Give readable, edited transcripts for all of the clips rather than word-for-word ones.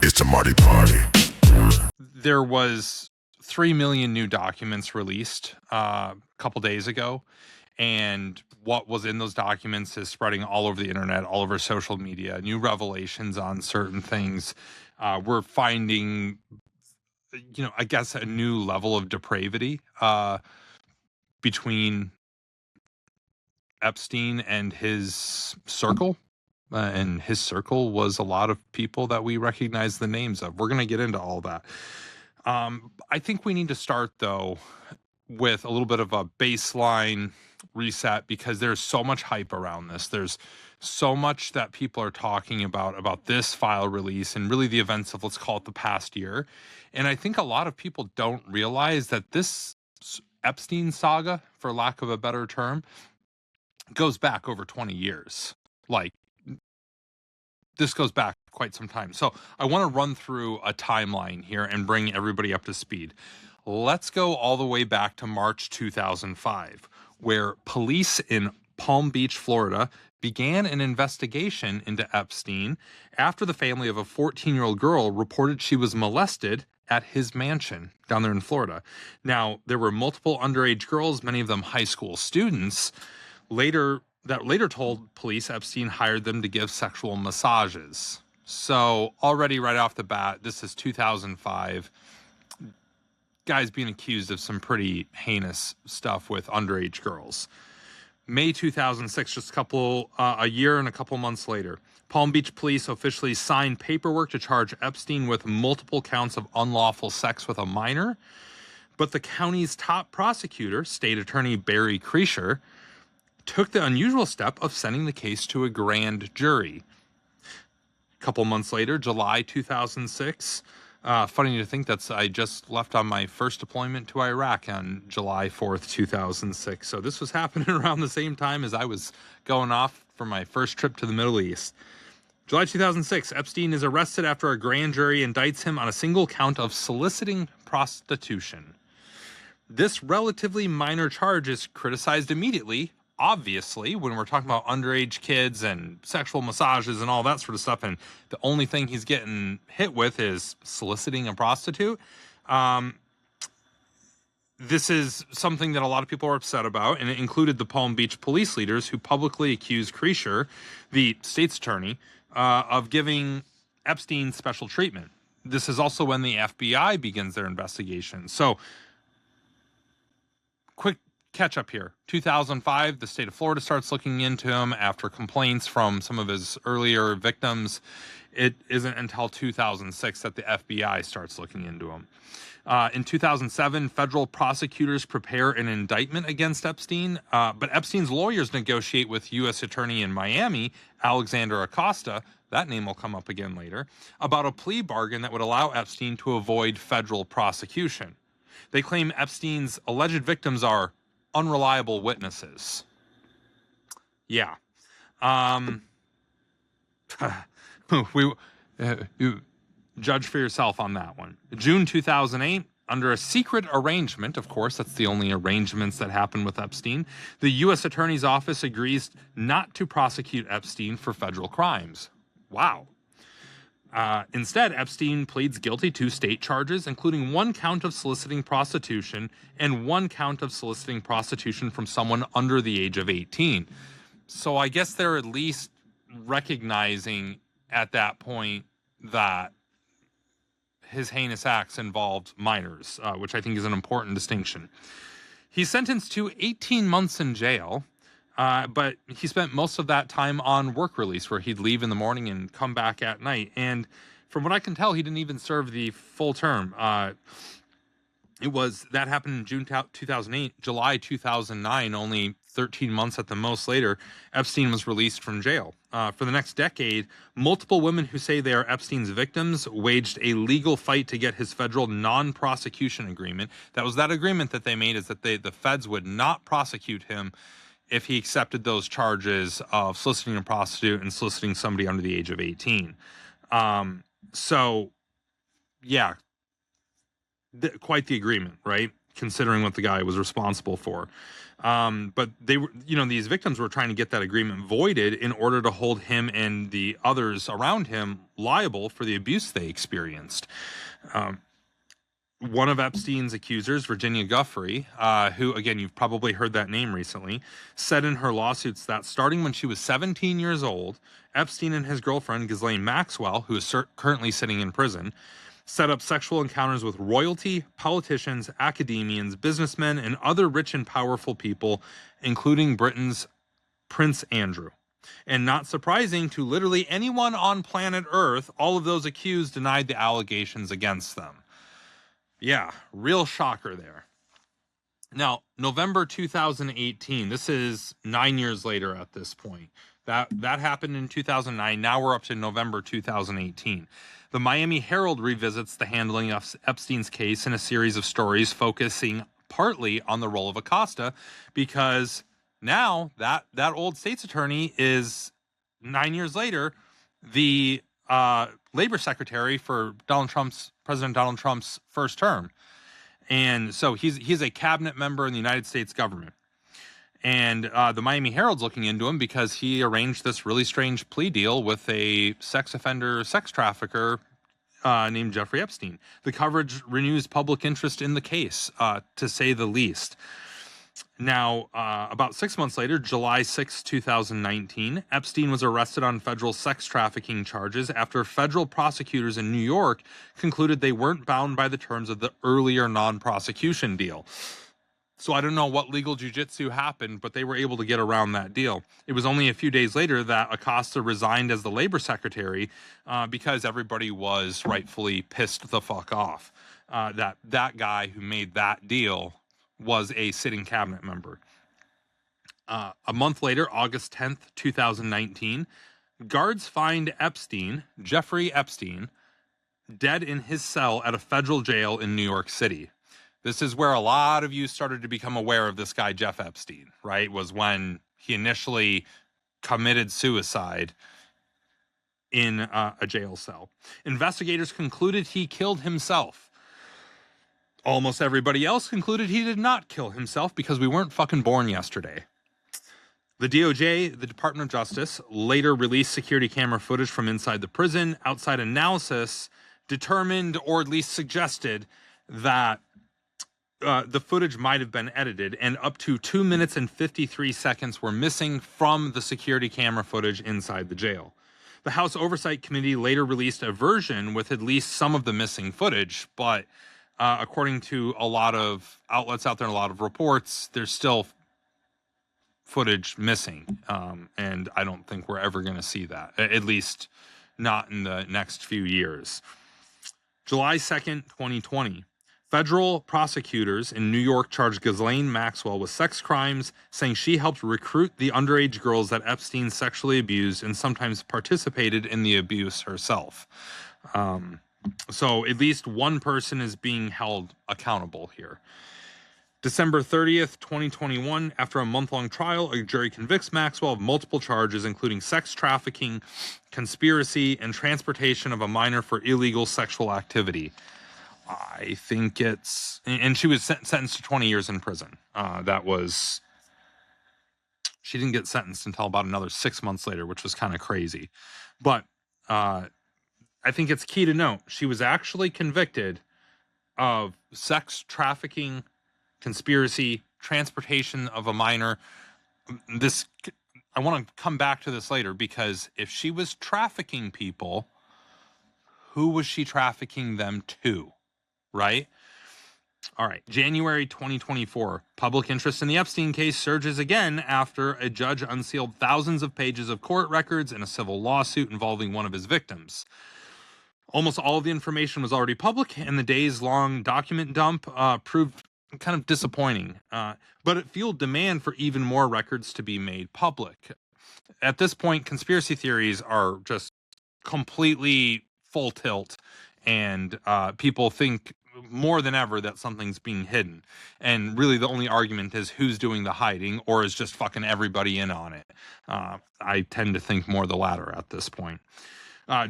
It's a Marty party. There was 3 million new documents released a couple days ago. And what was in those documents is spreading all over the internet, all over social media, new revelations on certain things. We're finding, I guess a new level of depravity between Epstein and his circle. And his circle was a lot of people that we recognize the names of. We're going to get into all that. I think we need to start, though, with a little bit of a baseline reset because there's so much hype around this. There's so much that people are talking about this file release and really the events of, let's call it, the past year. And I think a lot of people don't realize that this Epstein saga, for lack of a better term, goes back over 20 years. Like, this goes back quite some time. So I want to run through a timeline here and bring everybody up to speed. Let's go all the way back to March 2005, where police in Palm Beach, Florida, began an investigation into Epstein after the family of a 14-year-old girl reported she was molested at his mansion down there in Florida. Now, there were multiple underage girls, many of them high school students, later told police Epstein hired them to give sexual massages. So already right off the bat, this is 2005. Guys being accused of some pretty heinous stuff with underage girls. May 2006, just a year and a couple months later, Palm Beach police officially signed paperwork to charge Epstein with multiple counts of unlawful sex with a minor. But the county's top prosecutor, State Attorney Barry Kreischer, took the unusual step of sending the case to a grand jury. A couple months later, July 2006, funny to think I just left on my first deployment to Iraq on July 4th, 2006. So this was happening around the same time as I was going off for my first trip to the Middle East. July 2006, Epstein is arrested after a grand jury indicts him on a single count of soliciting prostitution. This relatively minor charge is criticized immediately, obviously, when we're talking about underage kids and sexual massages and all that sort of stuff, and the only thing he's getting hit with is soliciting a prostitute. This is something that a lot of people are upset about, and it included the Palm Beach police leaders who publicly accused Kreischer, the state's attorney, of giving Epstein special treatment. This is also when the FBI begins their investigation. So, quick catch up here. 2005, the state of Florida starts looking into him after complaints from some of his earlier victims. It isn't until 2006 that the FBI starts looking into him. In 2007, federal prosecutors prepare an indictment against Epstein, but Epstein's lawyers negotiate with U.S. Attorney in Miami, Alexander Acosta, that name will come up again later, about a plea bargain that would allow Epstein to avoid federal prosecution. They claim Epstein's alleged victims are unreliable witnesses. Yeah. You judge for yourself on that one. June 2008, under a secret arrangement, of course, that's the only arrangements that happen with Epstein, the U.S. Attorney's Office agrees not to prosecute Epstein for federal crimes. Wow. Instead, Epstein pleads guilty to state charges, including 1 count of soliciting prostitution and 1 count of soliciting prostitution from someone under the age of 18. So I guess they're at least recognizing at that point that his heinous acts involved minors, which I think is an important distinction. He's sentenced to 18 months in jail. But he spent most of that time on work release where he'd leave in the morning and come back at night. And from what I can tell, he didn't even serve the full term. That happened in June 2008, July 2009, only 13 months at the most later, Epstein was released from jail. For the next decade, multiple women who say they are Epstein's victims waged a legal fight to get his federal non-prosecution agreement. That was that agreement that they made, is that the feds would not prosecute him if he accepted those charges of soliciting a prostitute and soliciting somebody under the age of 18. So, yeah, quite the agreement, right? Considering what the guy was responsible for. But they were, these victims were trying to get that agreement voided in order to hold him and the others around him liable for the abuse they experienced. One of Epstein's accusers, Virginia Giuffre, who, again, you've probably heard that name recently, said in her lawsuits that starting when she was 17 years old, Epstein and his girlfriend, Ghislaine Maxwell, who is currently sitting in prison, set up sexual encounters with royalty, politicians, academians, businessmen, and other rich and powerful people, including Britain's Prince Andrew. And not surprising to literally anyone on planet Earth, all of those accused denied the allegations against them. Yeah, real shocker there. Now, November 2018, this is 9 years later at this point. That happened in 2009. Now we're up to November 2018. The Miami Herald revisits the handling of Epstein's case in a series of stories focusing partly on the role of Acosta, because now that old state's attorney is 9 years later the labor secretary for President Donald Trump's first term. And so he's a cabinet member in the United States government. And the Miami Herald's looking into him because he arranged this really strange plea deal with a sex trafficker named Jeffrey Epstein. The coverage renews public interest in the case, to say the least. Now, about 6 months later, July 6, 2019, Epstein was arrested on federal sex trafficking charges after federal prosecutors in New York concluded they weren't bound by the terms of the earlier non-prosecution deal. So I don't know what legal jujitsu happened, but they were able to get around that deal. It was only a few days later that Acosta resigned as the labor secretary because everybody was rightfully pissed the fuck off that guy who made that deal was a sitting cabinet member. A month later, August 10th, 2019, guards find Jeffrey Epstein, dead in his cell at a federal jail in New York City. This is where a lot of you started to become aware of this guy, Jeff Epstein, right? Was when he initially committed suicide in a jail cell. Investigators concluded he killed himself. Almost everybody else concluded he did not kill himself because we weren't fucking born yesterday. The DOJ, the Department of Justice, later released security camera footage from inside the prison. Outside analysis determined, or at least suggested, that the footage might have been edited, and up to 2 minutes and 53 seconds were missing from the security camera footage inside the jail. The House Oversight Committee later released a version with at least some of the missing footage, but according to a lot of outlets out there and a lot of reports, there's still footage missing. And I don't think we're ever going to see that, at least not in the next few years. July 2nd, 2020. Federal prosecutors in New York charged Ghislaine Maxwell with sex crimes, saying she helped recruit the underage girls that Epstein sexually abused and sometimes participated in the abuse herself. So at least one person is being held accountable here. December 30th, 2021, after a month-long trial, a jury convicts Maxwell of multiple charges, including sex trafficking, conspiracy, and transportation of a minor for illegal sexual activity. I think and she was sentenced to 20 years in prison. She didn't get sentenced until about another 6 months later, which was kind of crazy. But I think it's key to note, she was actually convicted of sex trafficking, conspiracy, transportation of a minor. I want to come back to this later, because if she was trafficking people, who was she trafficking them to, right? All right, January 2024, public interest in the Epstein case surges again after a judge unsealed thousands of pages of court records in a civil lawsuit involving one of his victims. Almost all of the information was already public, and the days-long document dump proved kind of disappointing. But it fueled demand for even more records to be made public. At this point, conspiracy theories are just completely full tilt, and people think more than ever that something's being hidden. And really the only argument is who's doing the hiding, or is just fucking everybody in on it. I tend to think more the latter at this point.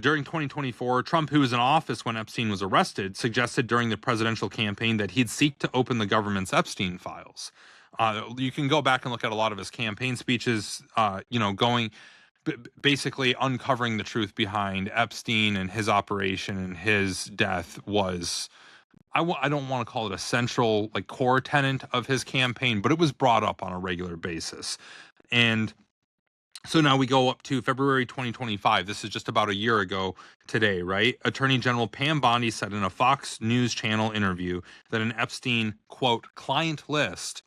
During 2024, Trump, who was in office when Epstein was arrested, suggested during the presidential campaign that he'd seek to open the government's Epstein files. You can go back and look at a lot of his campaign speeches, going basically uncovering the truth behind Epstein and his operation and his death was, I don't want to call it a central, like, core tenet of his campaign, but it was brought up on a regular basis. And so now we go up to February 2025. This is just about a year ago today, right? Attorney General Pam Bondi said in a Fox News Channel interview that an Epstein, quote, client list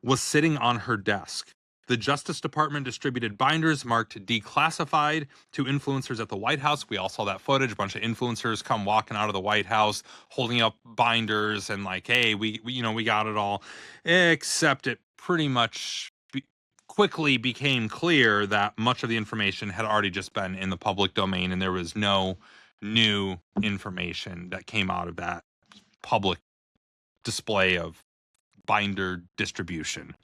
was sitting on her desk. The Justice Department distributed binders marked declassified to influencers at the White House. We all saw that footage. A bunch of influencers come walking out of the White House, holding up binders and like, hey, we got it all. Except it pretty much quickly became clear that much of the information had already just been in the public domain, and there was no new information that came out of that public display of binder distribution.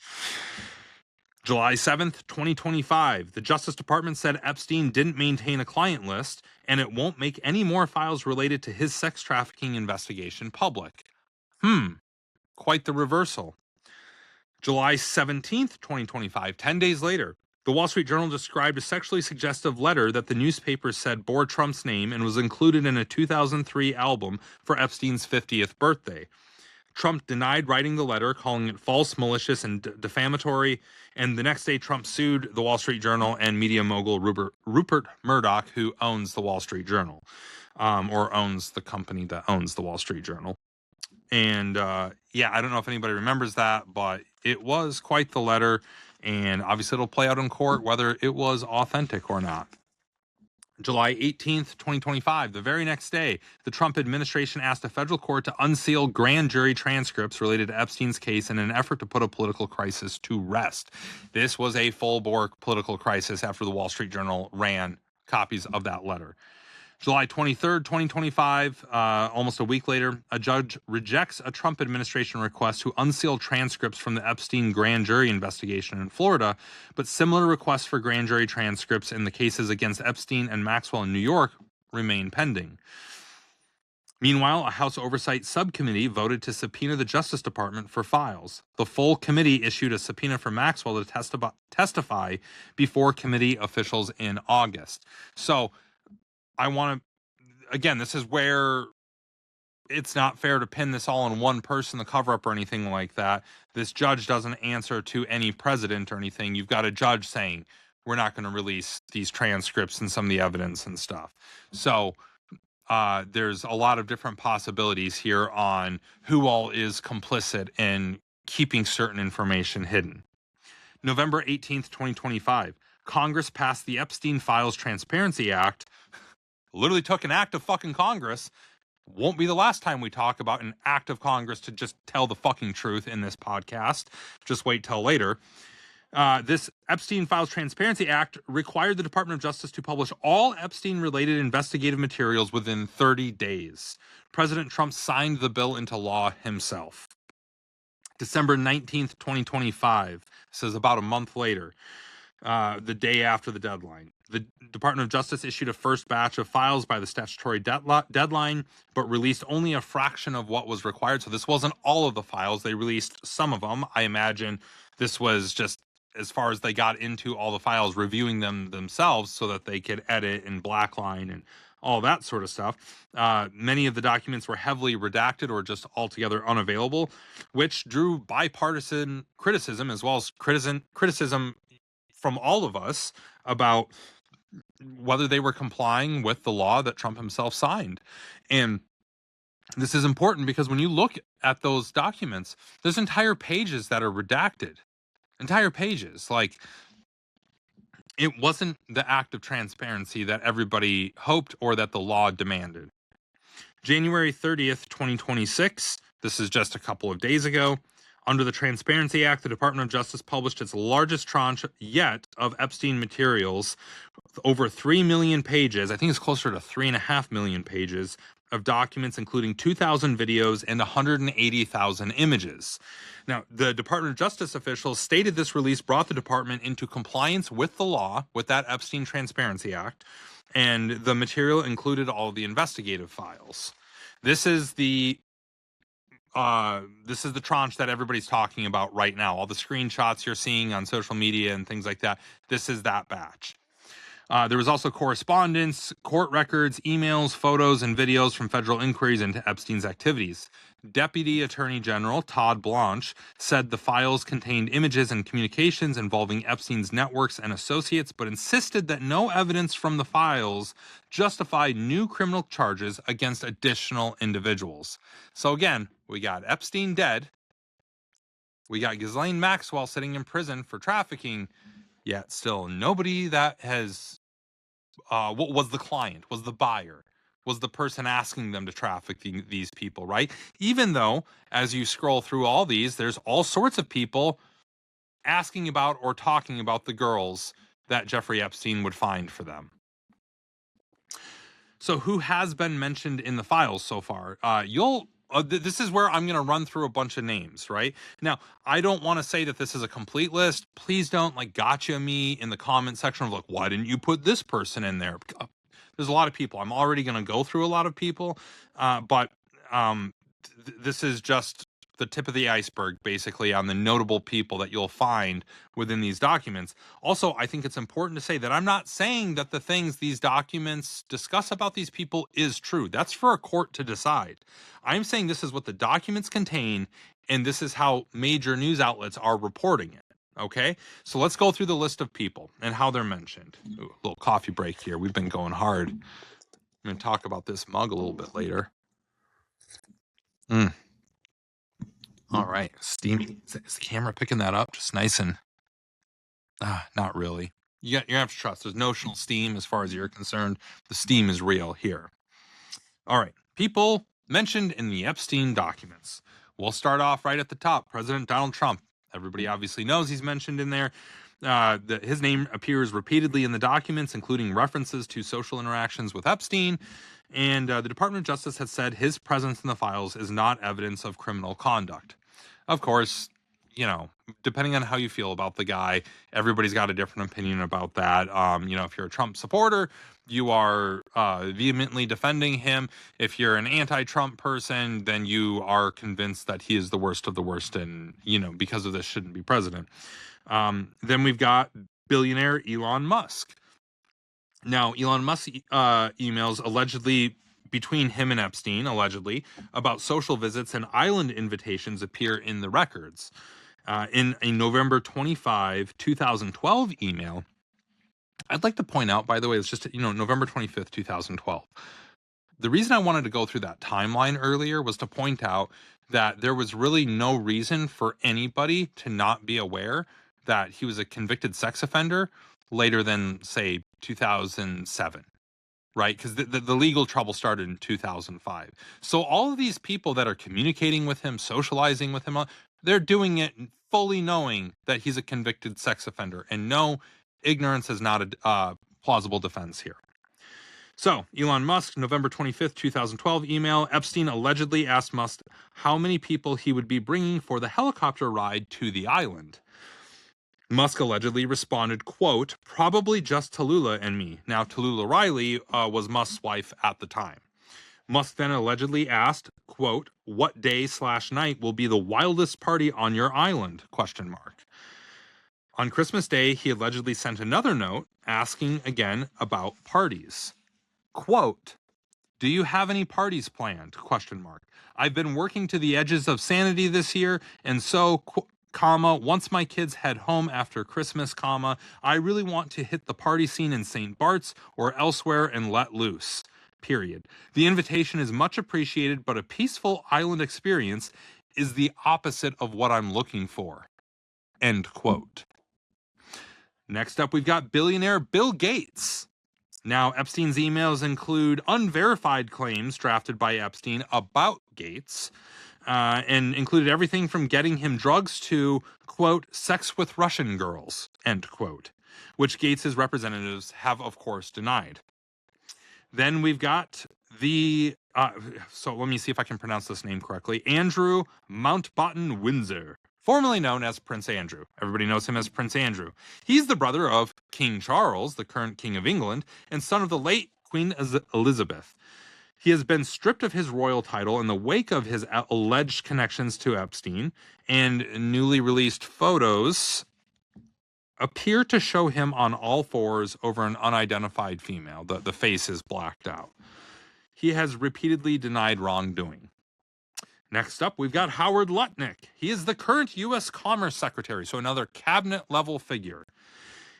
July 7th, 2025, the Justice Department said Epstein didn't maintain a client list and it won't make any more files related to his sex trafficking investigation public. Quite the reversal. July 17th, 2025, 10 days later, the Wall Street Journal described a sexually suggestive letter that the newspaper said bore Trump's name and was included in a 2003 album for Epstein's 50th birthday. Trump denied writing the letter, calling it false, malicious, and defamatory. And the next day, Trump sued the Wall Street Journal and media mogul Rupert Murdoch, who owns the Wall Street Journal, or owns the company that owns the Wall Street Journal. And I don't know if anybody remembers that, but it was quite the letter. And obviously, it'll play out in court whether it was authentic or not. July 18th, 2025, the very next day, the Trump administration asked a federal court to unseal grand jury transcripts related to Epstein's case in an effort to put a political crisis to rest. This was a full-bore political crisis after the Wall Street Journal ran copies of that letter. July 23rd, 2025, almost a week later, a judge rejects a Trump administration request to unseal transcripts from the Epstein grand jury investigation in Florida, but similar requests for grand jury transcripts in the cases against Epstein and Maxwell in New York remain pending. Meanwhile, a House Oversight Subcommittee voted to subpoena the Justice Department for files. The full committee issued a subpoena for Maxwell to testify before committee officials in August. So, I want to, again, this is where it's not fair to pin this all on one person, the cover up or anything like that. This judge doesn't answer to any president or anything. You've got a judge saying, we're not going to release these transcripts and some of the evidence and stuff. So there's a lot of different possibilities here on who all is complicit in keeping certain information hidden. November 18th, 2025, Congress passed the Epstein Files Transparency Act. Literally took an act of fucking Congress. Won't be the last time we talk about an act of Congress to just tell the fucking truth in this podcast. Just wait till later. This Epstein Files Transparency Act required the Department of Justice to publish all Epstein-related investigative materials within 30 days. President Trump signed the bill into law himself. December 19th, 2025. This is about a month later. The day after the deadline. The Department of Justice issued a first batch of files by the statutory deadline, but released only a fraction of what was required. So this wasn't all of the files. They released some of them. I imagine this was just as far as they got into all the files, reviewing them themselves so that they could edit and blackline and all that sort of stuff. Many of the documents were heavily redacted or just altogether unavailable, which drew bipartisan criticism as well as criticism from all of us about whether they were complying with the law that Trump himself signed. And this is important because when you look at those documents, there's entire pages that are redacted. Entire pages. Like, it wasn't the act of transparency that everybody hoped or that the law demanded. January 30th, 2026, this is just a couple of days ago. Under the Transparency Act, the Department of Justice published its largest tranche yet of Epstein materials, over 3 million pages. I think it's closer to 3.5 million pages of documents, including 2,000 videos and 180,000 images. Now, the Department of Justice officials stated this release brought the department into compliance with the law, with that Epstein Transparency Act, and the material included all of the investigative files. This is the this is the tranche that everybody's talking about right now. All the screenshots you're seeing on social media and things like that. This is that batch. There was also correspondence, court records, emails, photos, and videos from federal inquiries into Epstein's activities. Deputy Attorney General Todd Blanche said the files contained images and communications involving Epstein's networks and associates, but insisted that no evidence from the files justified new criminal charges against additional individuals. So again, we got Epstein dead. We got Ghislaine Maxwell sitting in prison for trafficking, yet still nobody that has what was the client, was the buyer, was the person asking them to traffic these people, right? Even though, as you scroll through all these, there's all sorts of people asking about or talking about the girls that Jeffrey Epstein would find for them. So who has been mentioned in the files so far? This is where I'm going to run through a bunch of names, right? Now, I don't want to say that this is a complete list. Please don't gotcha me in the comment section of why didn't you put this person in there? There's a lot of people. I'm already going to go through a lot of people, but this is just the tip of the iceberg, basically, on the notable people that you'll find within these documents. Also, I think it's important to say that I'm not saying that the things these documents discuss about these people is true. That's for a court to decide. I'm saying this is what the documents contain, and this is how major news outlets are reporting it. Okay, so let's go through the list of people and how they're mentioned. Ooh, a little coffee break here. We've been going hard. I'm going to talk about this mug a little bit later. All right, steamy. Is the camera picking that up? Just nice and not really. You're gonna have to trust. There's notional steam as far as you're concerned. The steam is real here. All right, people mentioned in the Epstein documents. We'll start off right at the top. President Donald Trump. Everybody obviously knows he's mentioned in there. His name appears repeatedly in the documents, including references to social interactions with Epstein. And the Department of Justice has said his presence in the files is not evidence of criminal conduct. Of course, depending on how you feel about the guy, everybody's got a different opinion about that. If you're a Trump supporter, you are vehemently defending him. If you're an anti-Trump person, then you are convinced that he is the worst of the worst and, because of this shouldn't be president. Then we've got billionaire Elon Musk. Now, Elon Musk emails allegedly between him and Epstein, allegedly, about social visits and island invitations appear in the records. In a November 25, 2012 email, I'd like to point out, by the way, it's just, November 25th, 2012. The reason I wanted to go through that timeline earlier was to point out that there was really no reason for anybody to not be aware that he was a convicted sex offender later than, say, 2007. Right? Because the legal trouble started in 2005. So all of these people that are communicating with him, socializing with him, they're doing it fully knowing that he's a convicted sex offender. And no, ignorance is not a plausible defense here. So Elon Musk, November 25th, 2012 email. Epstein allegedly asked Musk how many people he would be bringing for the helicopter ride to the island. Musk allegedly responded, quote, probably just Tallulah and me. Now, Tallulah Riley was Musk's wife at the time. Musk then allegedly asked, quote, what day/night will be the wildest party on your island, question mark. On Christmas Day, he allegedly sent another note asking again about parties. Quote, do you have any parties planned, question mark. I've been working to the edges of sanity this year, and so... once my kids head home after Christmas, I really want to hit the party scene in St. Bart's or elsewhere and let loose, period. The invitation is much appreciated, but a peaceful island experience is the opposite of what I'm looking for, end quote. Next up, we've got billionaire Bill Gates. Now, Epstein's emails include unverified claims drafted by Epstein about Gates, and included everything from getting him drugs to, quote, sex with Russian girls, end quote, which Gates's representatives have, of course, denied. Then we've got so let me see if I can pronounce this name correctly, Andrew Mountbatten Windsor, formerly known as Prince Andrew. Everybody knows him as Prince Andrew. He's the brother of King Charles, the current King of England, and son of the late Queen Elizabeth. He has been stripped of his royal title in the wake of his alleged connections to Epstein, and newly released photos appear to show him on all fours over an unidentified female. The face is blacked out. He has repeatedly denied wrongdoing. Next up, we've got Howard Lutnick. He is the current U.S. Commerce Secretary, so another cabinet-level figure.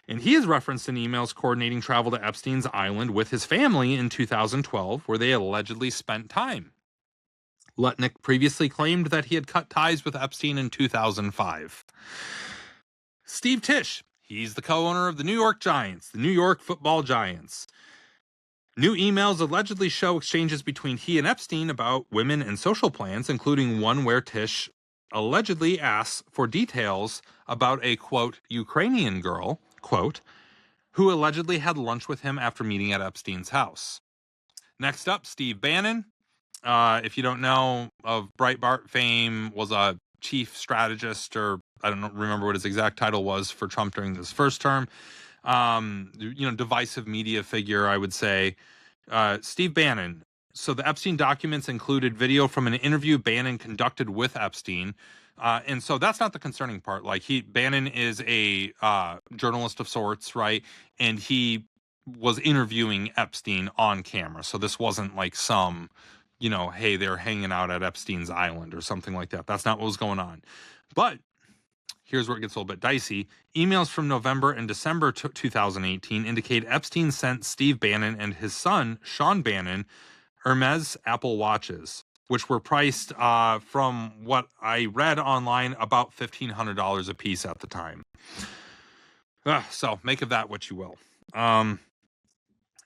And he is referenced in emails coordinating travel to Epstein's island with his family in 2012, where they allegedly spent time. Lutnick previously claimed that he had cut ties with Epstein in 2005. Steve Tisch. He's the co-owner of the New York Giants, the New York Football Giants. New emails allegedly show exchanges between he and Epstein about women and social plans, including one where Tisch allegedly asks for details about a, quote, Ukrainian girl, quote, who allegedly had lunch with him after meeting at Epstein's house. Next up, Steve Bannon. If you don't know, of Breitbart fame, was a chief strategist, or I don't remember what his exact title was for Trump during his first term. Divisive media figure, I would say. Steve Bannon. So the Epstein documents included video from an interview Bannon conducted with Epstein. And so that's not the concerning part. Like Bannon is a journalist of sorts, right? And he was interviewing Epstein on camera. So this wasn't like some, hey, they're hanging out at Epstein's island or something like that. That's not what was going on. But here's where it gets a little bit dicey. Emails from November and December 2018 indicate Epstein sent Steve Bannon and his son, Sean Bannon, Hermes Apple Watches, which were priced, from what I read online, about $1,500 a piece at the time. So make of that what you will.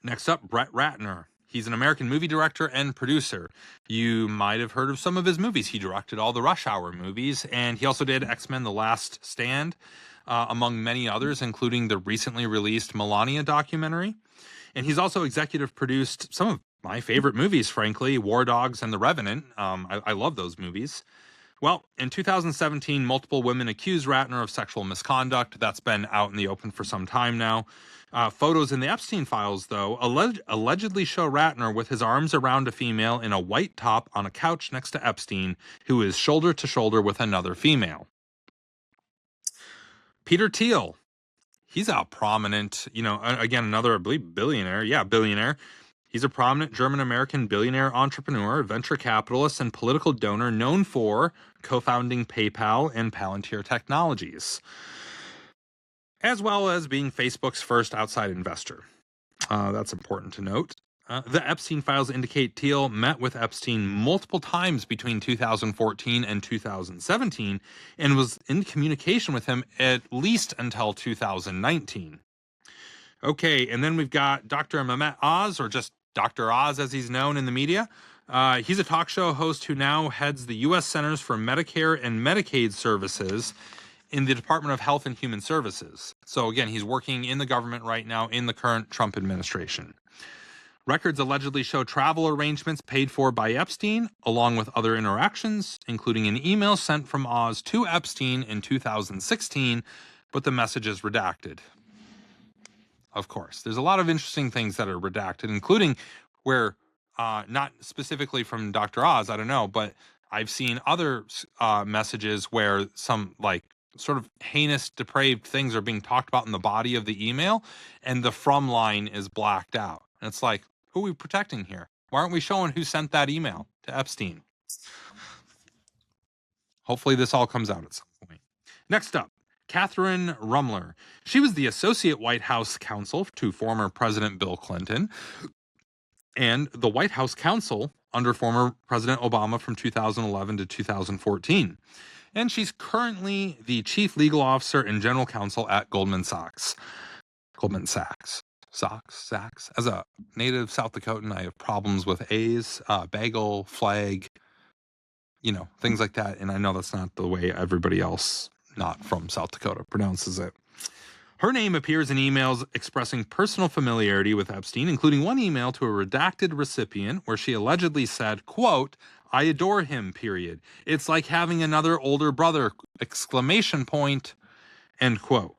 Next up, Brett Ratner. He's an American movie director and producer. You might have heard of some of his movies. He directed all the Rush Hour movies, and he also did X-Men: The Last Stand, among many others, including the recently released Melania documentary. And he's also executive produced some of my favorite movies, frankly, War Dogs and The Revenant. I love those movies. Well, in 2017, multiple women accused Ratner of sexual misconduct. That's been out in the open for some time now. Photos in the Epstein files, though, allegedly show Ratner with his arms around a female in a white top on a couch next to Epstein, who is shoulder to shoulder with another female. Peter Thiel. He's a prominent, again, another, I believe, billionaire. Yeah, billionaire. He's a prominent German-American billionaire entrepreneur, venture capitalist, and political donor known for co-founding PayPal and Palantir Technologies, as well as being Facebook's first outside investor. That's important to note. The Epstein files indicate Thiel met with Epstein multiple times between 2014 and 2017 and was in communication with him at least until 2019. Okay, and then we've got Dr. Mehmet Oz, or just Dr. Oz as he's known in the media. He's a talk show host who now heads the U.S. Centers for Medicare and Medicaid Services in the Department of Health and Human Services. So again, he's working in the government right now in the current Trump administration. Records allegedly show travel arrangements paid for by Epstein, along with other interactions, including an email sent from Oz to Epstein in 2016, but the message is redacted. Of course, there's a lot of interesting things that are redacted, including where, not specifically from Dr. Oz, I don't know, but I've seen other messages where some sort of heinous, depraved things are being talked about in the body of the email, and the from line is blacked out. And it's like, who are we protecting here? Why aren't we showing who sent that email to Epstein? Hopefully this all comes out at some point. Next up, Catherine Rumler. She was the associate White House counsel to former President Bill Clinton and the White House counsel under former President Obama from 2011 to 2014. And she's currently the chief legal officer and general counsel at Goldman Sachs. Goldman Sachs. Sachs. As a native South Dakotan, I have problems with A's, bagel, flag, things like that. And I know that's not the way everybody else not from South Dakota pronounces it. Her name appears in emails expressing personal familiarity with Epstein, including one email to a redacted recipient where she allegedly said, quote, "I adore him, period. It's like having another older brother, exclamation point," end quote.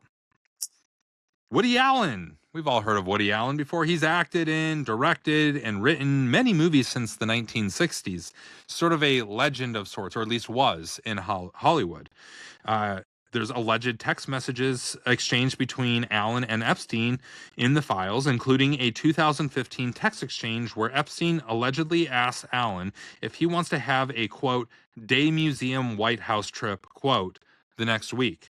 Woody Allen. We've all heard of Woody Allen before. He's acted in, directed, and written many movies since the 1960s. Sort of a legend of sorts, or at least was in Hollywood. Uh, there's alleged text messages exchanged between Allen and Epstein in the files, including a 2015 text exchange where Epstein allegedly asks Allen if he wants to have a, quote, day museum White House trip, quote, the next week.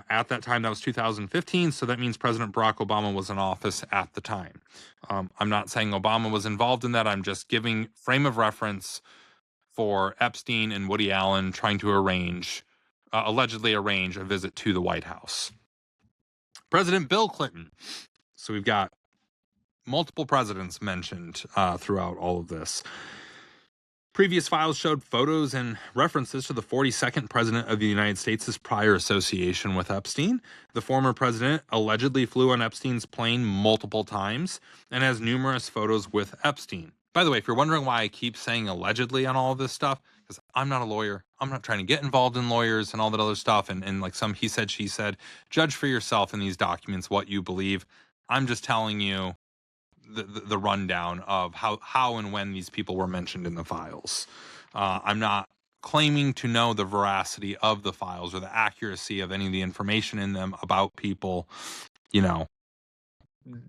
At that time, that was 2015, so that means President Barack Obama was in office at the time. I'm not saying Obama was involved in that. I'm just giving frame of reference for Epstein and Woody Allen trying to allegedly arrange a visit to the White House. President Bill Clinton. So we've got multiple presidents mentioned throughout all of this. Previous files showed photos and references to the 42nd president of the United States' prior association with Epstein. The former president allegedly flew on Epstein's plane multiple times and has numerous photos with Epstein. By the way, if you're wondering why I keep saying allegedly on all of this stuff, because I'm not a lawyer. I'm not trying to get involved in lawyers and all that other stuff and like some he said, she said. Judge for yourself in these documents what you believe. I'm just telling you the rundown of how and when these people were mentioned in the files. I'm not claiming to know the veracity of the files or the accuracy of any of the information in them about people. You know,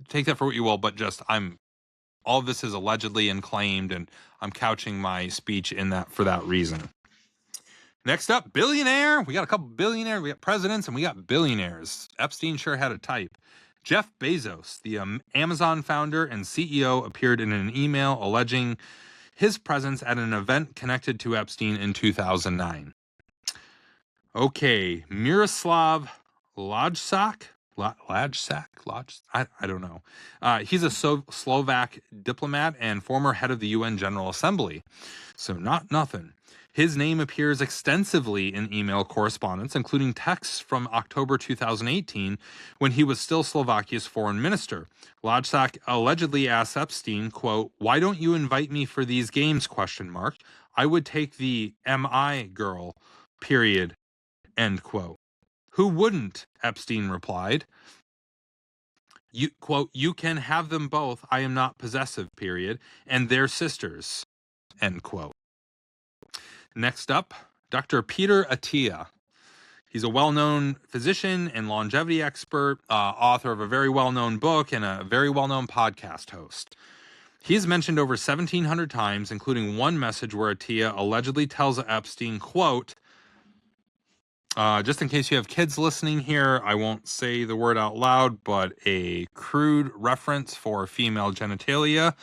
take that for what you will, but just all of this is allegedly and claimed, and I'm couching my speech in that for that reason. Next up, billionaire. We got a couple billionaires. We got presidents and we got billionaires. Epstein sure had a type. Jeff Bezos, the Amazon founder and CEO, appeared in an email alleging his presence at an event connected to Epstein in 2009. Okay, Miroslav Lajcak? I don't know. He's a Slovak diplomat and former head of the UN General Assembly. So not nothing. His name appears extensively in email correspondence, including texts from October 2018 when he was still Slovakia's foreign minister. Lajcak allegedly asked Epstein, quote, "Why don't you invite me for these games, question mark. I would take the MI girl, period, end quote. Who wouldn't? Epstein replied. You, quote, you can have them both. I am not possessive, period. And they're sisters, end quote. Next up, Dr. Peter Attia. He's a well-known physician and longevity expert, author of a very well-known book and a very well-known podcast host. He's mentioned over 1,700 times, including one message where Attia allegedly tells Epstein, quote, just in case you have kids listening here, I won't say the word out loud, but a crude reference for female genitalia.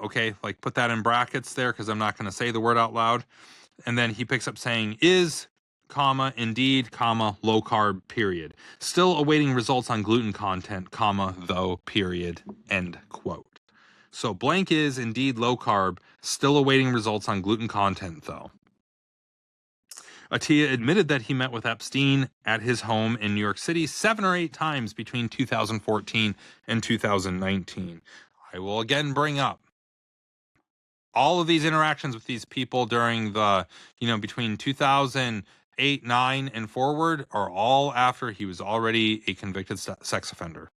Okay, like put that in brackets there because I'm not going to say the word out loud. And then he picks up saying is, comma, indeed, comma, low carb, period. Still awaiting results on gluten content, comma, though, period, end quote. So blank is indeed low carb, still awaiting results on gluten content, though. Attia admitted that he met with Epstein at his home in New York City 7 or 8 times between 2014 and 2019. I will again bring up all of these interactions with these people during the, between 2008, 9 and forward are all after he was already a convicted sex offender.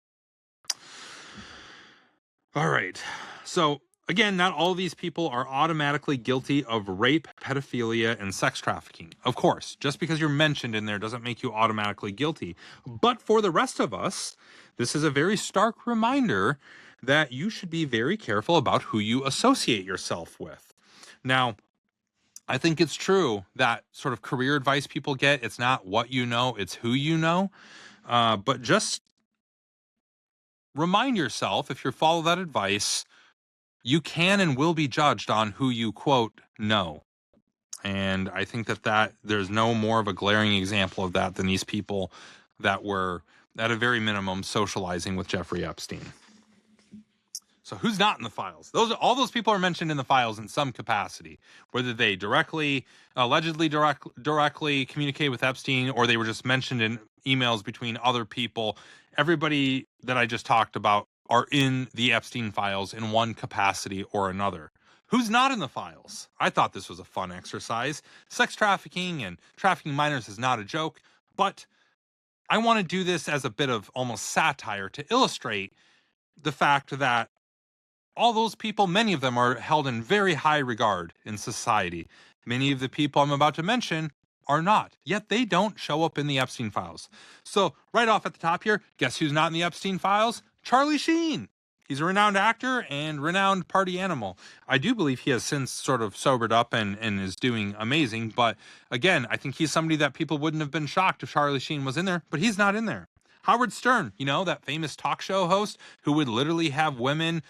All right. So again, not all of these people are automatically guilty of rape, pedophilia, and sex trafficking. Of course, just because you're mentioned in there doesn't make you automatically guilty. But for the rest of us, this is a very stark reminder that you should be very careful about who you associate yourself with. Now, I think it's true that sort of career advice people get, it's not what you know, it's who you know. But just remind yourself, if you follow that advice, you can and will be judged on who you, quote, know. And I think that there's no more of a glaring example of that than these people that were, at a very minimum, socializing with Jeffrey Epstein. So who's not in the files? All those people are mentioned in the files in some capacity, whether they allegedly directly communicate with Epstein, or they were just mentioned in emails between other people. Everybody that I just talked about are in the Epstein files in one capacity or another. Who's not in the files? I thought this was a fun exercise. Sex trafficking and trafficking minors is not a joke, but I want to do this as a bit of almost satire to illustrate the fact that all those people, many of them are held in very high regard in society. Many of the people I'm about to mention are not, yet they don't show up in the Epstein files. So, right off at the top here, guess who's not in the Epstein files? Charlie Sheen. He's a renowned actor and renowned party animal. I do believe he has since sort of sobered up and is doing amazing. But again, I think he's somebody that people wouldn't have been shocked if Charlie Sheen was in there, but he's not in there. Howard Stern, that famous talk show host who would literally have women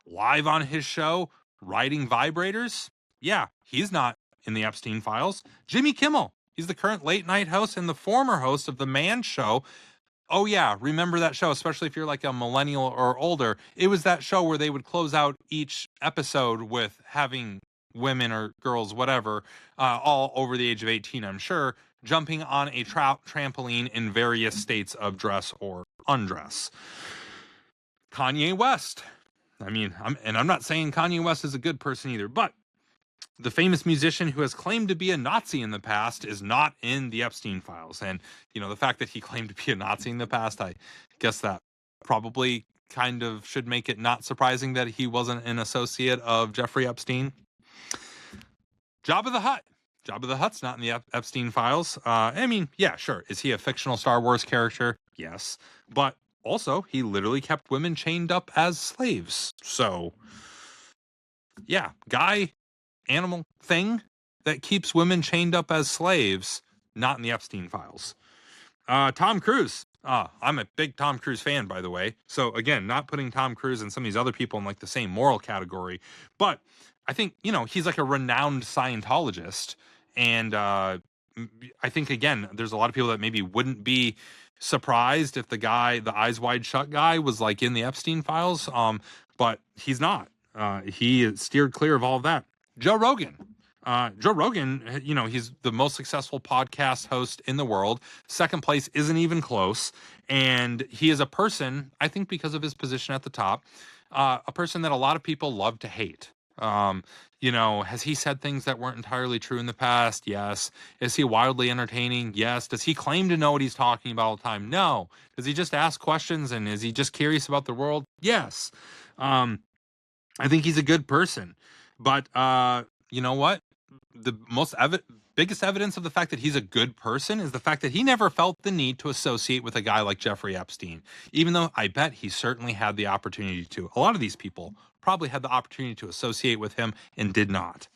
live on his show riding vibrators. Yeah, he's not in the Epstein files. Jimmy Kimmel, he's the current late night host and the former host of The Man Show. Oh, yeah, remember that show, especially if you're like a millennial or older. It was that show where they would close out each episode with having women or girls, whatever, all over the age of 18, I'm sure, jumping on a trampoline in various states of dress or undress. Kanye West. I'm not saying Kanye West is a good person either, but the famous musician who has claimed to be a Nazi in the past is not in the Epstein files. And, the fact that he claimed to be a Nazi in the past, I guess that probably kind of should make it not surprising that he wasn't an associate of Jeffrey Epstein. Jabba the Hutt. Jabba the Hutt's not in the Epstein files. Yeah, sure. Is he a fictional Star Wars character? Yes. But also, he literally kept women chained up as slaves. So, yeah, guy, animal, thing that keeps women chained up as slaves, not in the Epstein files. Tom Cruise. I'm a big Tom Cruise fan, by the way. So, again, not putting Tom Cruise and some of these other people in like the same moral category. But I think, he's like a renowned Scientologist. And I think, again, there's a lot of people that maybe wouldn't be surprised if the Eyes Wide Shut guy was like in the Epstein files. But he's not. He steered clear of all of that. Joe Rogan. He's the most successful podcast host in the world. Second place isn't even close. And he is a person, I think because of his position at the top, a person that a lot of people love to hate. Has he said things that weren't entirely true in the past? Yes. Is he wildly entertaining? Yes. Does he claim to know what he's talking about all the time? No. Does he just ask questions and is he just curious about the world? Yes. I think he's a good person. But you know what? The biggest evidence of the fact that he's a good person is the fact that he never felt the need to associate with a guy like Jeffrey Epstein, even though I bet he certainly had the opportunity to. A lot of these people probably had the opportunity to associate with him and did not.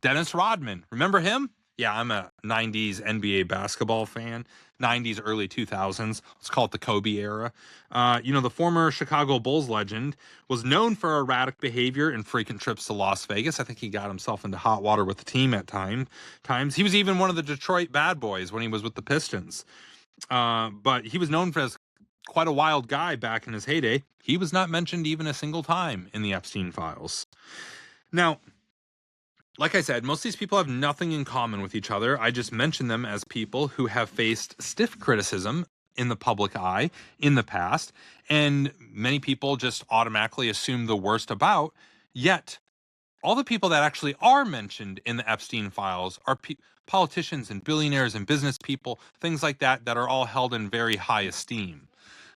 Dennis Rodman, remember him? Yeah, I'm a 90s NBA basketball fan. 90s, early 2000s. Let's call it the Kobe era. The former Chicago Bulls legend was known for erratic behavior and frequent trips to Las Vegas. I think he got himself into hot water with the team at times. He was even one of the Detroit Bad Boys when he was with the Pistons. But he was known as quite a wild guy back in his heyday. He was not mentioned even a single time in the Epstein files. Now, like I said, most of these people have nothing in common with each other. I just mention them as people who have faced stiff criticism in the public eye in the past, and many people just automatically assume the worst about. Yet, all the people that actually are mentioned in the Epstein files are politicians and billionaires and business people, things like that are all held in very high esteem.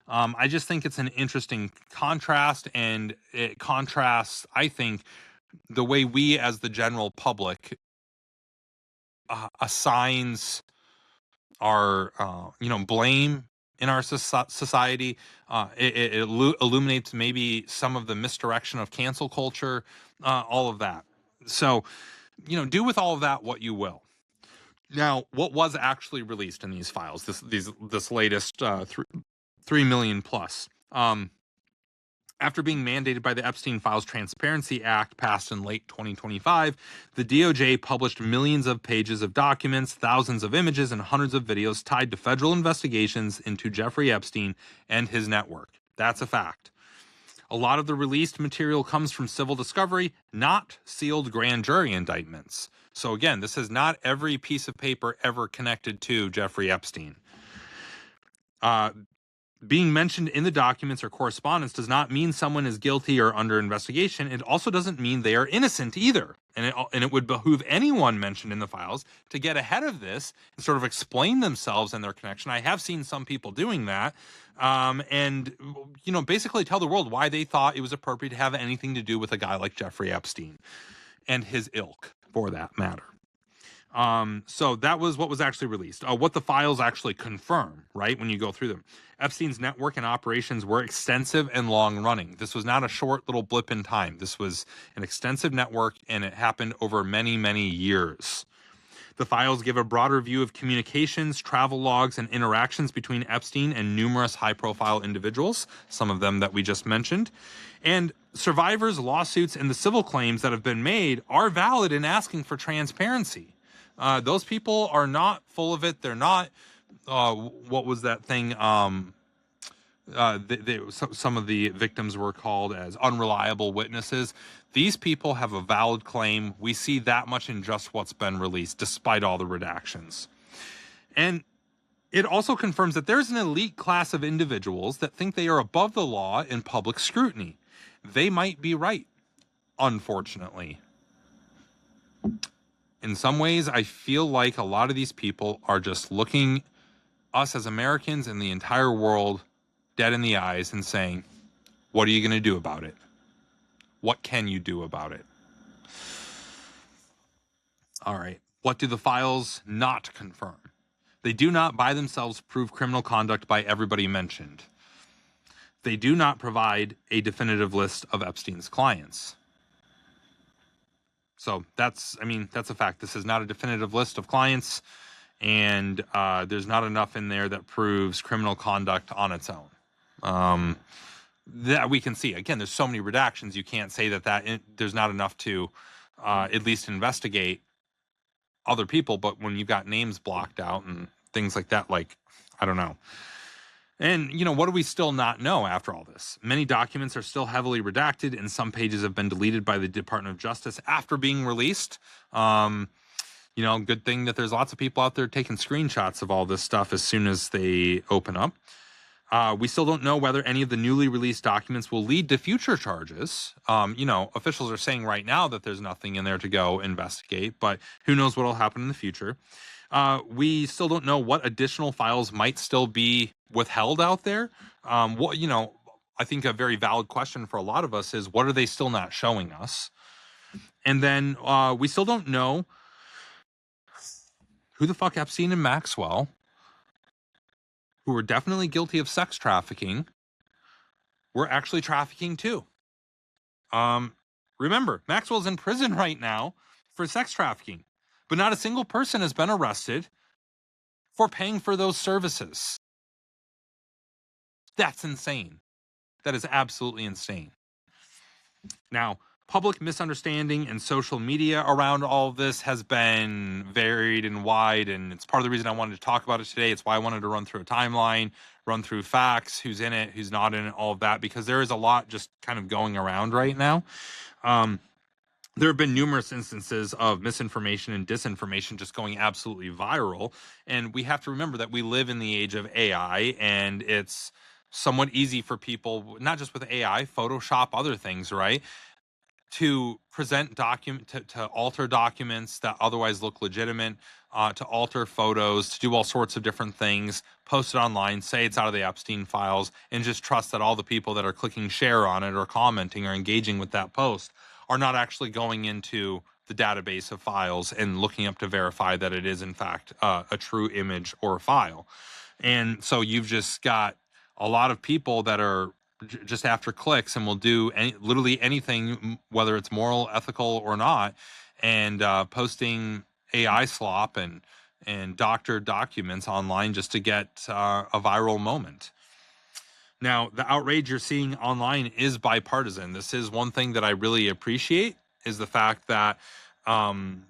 I just think it's an interesting contrast, and it contrasts, I think, the way we as the general public assigns our blame in our society. It illuminates maybe some of the misdirection of cancel culture, all of that. So do with all of that what you will. Now, what was actually released in these files, this latest 3 million plus, after being mandated by the Epstein Files Transparency Act passed in late 2025, the DOJ published millions of pages of documents, thousands of images, and hundreds of videos tied to federal investigations into Jeffrey Epstein and his network. That's a fact. A lot of the released material comes from civil discovery, not sealed grand jury indictments. So again, this is not every piece of paper ever connected to Jeffrey Epstein. Being mentioned in the documents or correspondence does not mean someone is guilty or under investigation. It also doesn't mean they are innocent either. And it would behoove anyone mentioned in the files to get ahead of this and sort of explain themselves and their connection. I have seen some people doing that, and basically tell the world why they thought it was appropriate to have anything to do with a guy like Jeffrey Epstein and his ilk, for that matter. So that was what was actually released. What the files actually confirm, right, when you go through them. Epstein's network and operations were extensive and long running. This was not a short little blip in time. This was an extensive network, and it happened over many, many years. The files give a broader view of communications, travel logs, and interactions between Epstein and numerous high-profile individuals, some of them that we just mentioned. And survivors' lawsuits and the civil claims that have been made are valid in asking for transparency. Those people are not full of it. They're not, what was that thing? Some of the victims were called as unreliable witnesses. These people have a valid claim. We see that much in just what's been released, despite all the redactions. And it also confirms that there's an elite class of individuals that think they are above the law in public scrutiny. They might be right, unfortunately. In some ways, I feel like a lot of these people are just looking us as Americans and the entire world dead in the eyes and saying, what are you going to do about it? What can you do about it? All right. What do the files not confirm? They do not by themselves prove criminal conduct by everybody mentioned. They do not provide a definitive list of Epstein's clients. So that's a fact. This is not a definitive list of clients, and there's not enough in there that proves criminal conduct on its own. That we can see. Again, there's so many redactions, you can't say that there's not enough to at least investigate other people, but when you've got names blocked out and things like that, I don't know. And, what do we still not know after all this? Many documents are still heavily redacted, and some pages have been deleted by the Department of Justice after being released. Good thing that there's lots of people out there taking screenshots of all this stuff as soon as they open up. We still don't know whether any of the newly released documents will lead to future charges. Officials are saying right now that there's nothing in there to go investigate, but who knows what will happen in the future. We still don't know what additional files might still be withheld out there. I think a very valid question for a lot of us is, what are they still not showing us? And then we still don't know who the fuck Epstein and Maxwell, who were definitely guilty of sex trafficking, were actually trafficking too. Remember, Maxwell's in prison right now for sex trafficking, but not a single person has been arrested for paying for those services. That's insane. That is absolutely insane. Now, public misunderstanding and social media around all of this has been varied and wide, and it's part of the reason I wanted to talk about it today. It's why I wanted to run through a timeline, run through facts, who's in it, who's not in it, all of that, because there is a lot just kind of going around right now. There have been numerous instances of misinformation and disinformation just going absolutely viral, and we have to remember that we live in the age of AI, and it's somewhat easy for people, not just with AI, Photoshop, other things, right, to present to alter documents that otherwise look legitimate, to alter photos, to do all sorts of different things, post it online, say it's out of the Epstein files, and just trust that all the people that are clicking share on it or commenting or engaging with that post are not actually going into the database of files and looking up to verify that it is in fact a true image or a file. And so you've just got a lot of people that are just after clicks and will do literally anything, whether it's moral, ethical, or not, and posting AI slop and doctored documents online just to get a viral moment. Now, the outrage you're seeing online is bipartisan. This is one thing that I really appreciate, is the fact that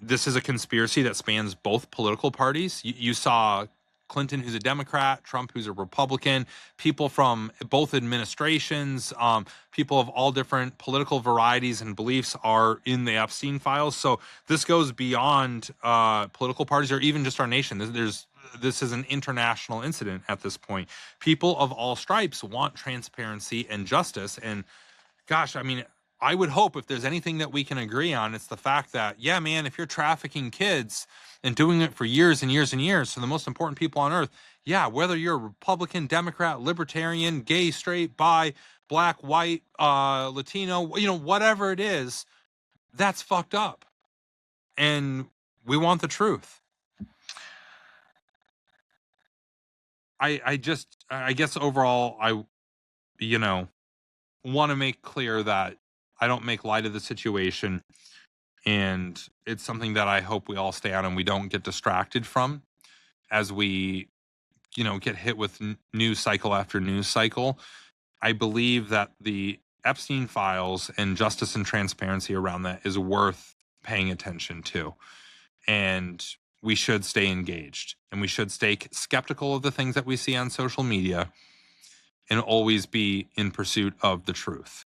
this is a conspiracy that spans both political parties. You saw Clinton, who's a Democrat, Trump, who's a Republican, people from both administrations, people of all different political varieties and beliefs are in the Epstein files. So this goes beyond political parties or even just our nation. There's this is an international incident at this point. People of all stripes want transparency and justice. And gosh, I mean, I would hope if there's anything that we can agree on, it's the fact that, yeah, man, if you're trafficking kids and doing it for years and years and years to the most important people on earth, yeah, whether you're a Republican, Democrat, Libertarian, gay, straight, bi, black, white, Latino, you know, whatever it is, that's fucked up. And we want the truth. I guess overall, I, you know, want to make clear that I don't make light of the situation. And it's something that I hope we all stay on and we don't get distracted from as we, you know, get hit with news cycle after news cycle. I believe that the Epstein files and justice and transparency around that is worth paying attention to. And we should stay engaged and we should stay skeptical of the things that we see on social media and always be in pursuit of the truth.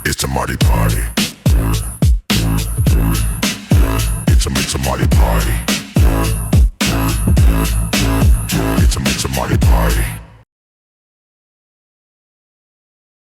It's a Marty party. It's a Marty party.